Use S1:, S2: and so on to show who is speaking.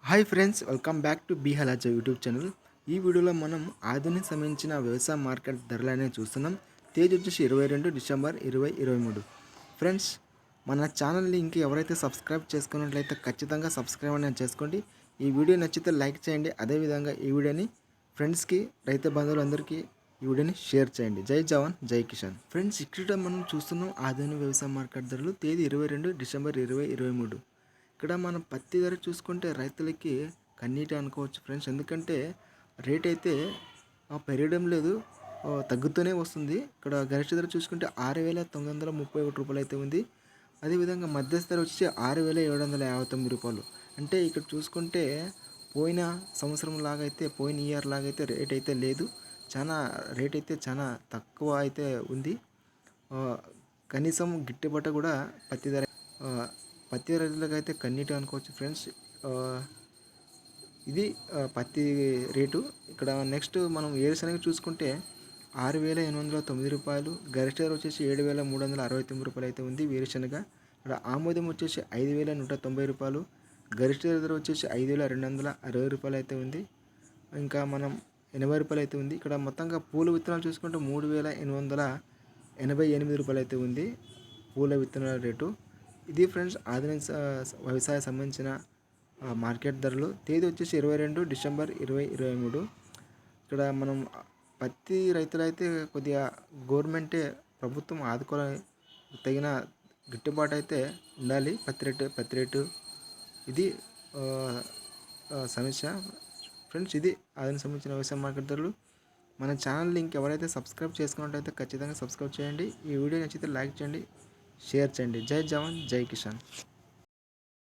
S1: Hi friends, welcome back to బీ హలాజ YouTube channel. ఈ వీడియోలో మనం ఆధునిక సంబంధించిన వ్యవసాయ మార్కెట్ ధరలు అనేవి చూస్తున్నాం. తేదీ వచ్చేసి 22 డిసెంబర్ 2023. ఫ్రెండ్స్, మన ఛానల్ని ఇంకా ఎవరైతే సబ్స్క్రైబ్ చేసుకున్నట్లయితే ఖచ్చితంగా సబ్స్క్రైబ్ అనేది చేసుకోండి. ఈ వీడియో నచ్చితే లైక్ చేయండి. అదేవిధంగా ఈ వీడియోని ఫ్రెండ్స్కి, రైతు బంధువులందరికీ ఈ వీడియోని షేర్ చేయండి. జై జవాన్, జై కిసాన్. ఫ్రెండ్స్, ఇక్కడ మనం చూస్తున్నాం ఆధునిక వ్యవసాయ మార్కెట్ ధరలు తేదీ 22 డిసెంబర్ 2023. ఇక్కడ మనం పత్తి ధర చూసుకుంటే రైతులకి కన్నీటి అనుకోవచ్చు ఫ్రెండ్స్. ఎందుకంటే రేట్ అయితే పెరగడం లేదు, తగ్గుతూనే వస్తుంది. ఇక్కడ గరిష్ట ధర చూసుకుంటే 6,931 రూపాయలు అయితే ఉంది. అదేవిధంగా మధ్యస్థ ధర వచ్చి 6,759 రూపాయలు. అంటే ఇక్కడ చూసుకుంటే పోయిన సంవత్సరం లాగైతే, పోయిన ఇయర్ లాగైతే రేట్ అయితే లేదు. రేట్ అయితే చాలా తక్కువ అయితే ఉంది. కనీసం గిట్టుబాటు కూడా పత్తి రైతులకు అయితే కన్నీటి అనుకోవచ్చు ఫ్రెండ్స్. ఇది పత్తి రేటు. ఇక్కడ నెక్స్ట్ మనం వేరుశనగ చూసుకుంటే 6,809 రూపాయలు, గరిష్ట ధర వచ్చేసి 7,369 రూపాయలు అయితే ఉంది వేరుశనగ. ఇక్కడ ఆమోదం వచ్చేసి 5,190 రూపాయలు, గరిష్ట ధర వచ్చేసి 5,260 రూపాయలు అయితే ఉంది. ఇంకా మనం 80 రూపాయలు అయితే ఉంది. ఇక్కడ మొత్తంగా పూల విత్తనాలు చూసుకుంటే 3,888 రూపాయలు అయితే ఉంది పూల విత్తనాల రేటు. ఇది ఫ్రెండ్స్ ఆధునిక వ్యవసాయ సంబంధించిన మార్కెట్ ధరలు. తేదీ వచ్చేసి 22 డిసెంబర్ 2023. ఇక్కడ మనం పత్తి రైతులైతే కొద్దిగా గవర్నమెంటే, ప్రభుత్వం ఆదుకోవాలి, తగిన గిట్టుబాటు అయితే ఉండాలి. పత్తి రేటు ఇది సమస్య ఫ్రెండ్స్. ఇది ఆధునిక సంబంధించిన వ్యవసాయ మార్కెట్ ధరలు. మన ఛానల్ లింక్ ఎవరైతే సబ్స్క్రైబ్ చేసుకున్నట్టయితే ఖచ్చితంగా సబ్స్క్రైబ్ చేయండి. ఈ వీడియో నచ్చితే లైక్ చేయండి, షేర్ చేయండి. జై జవాన్, జై కిసాన్.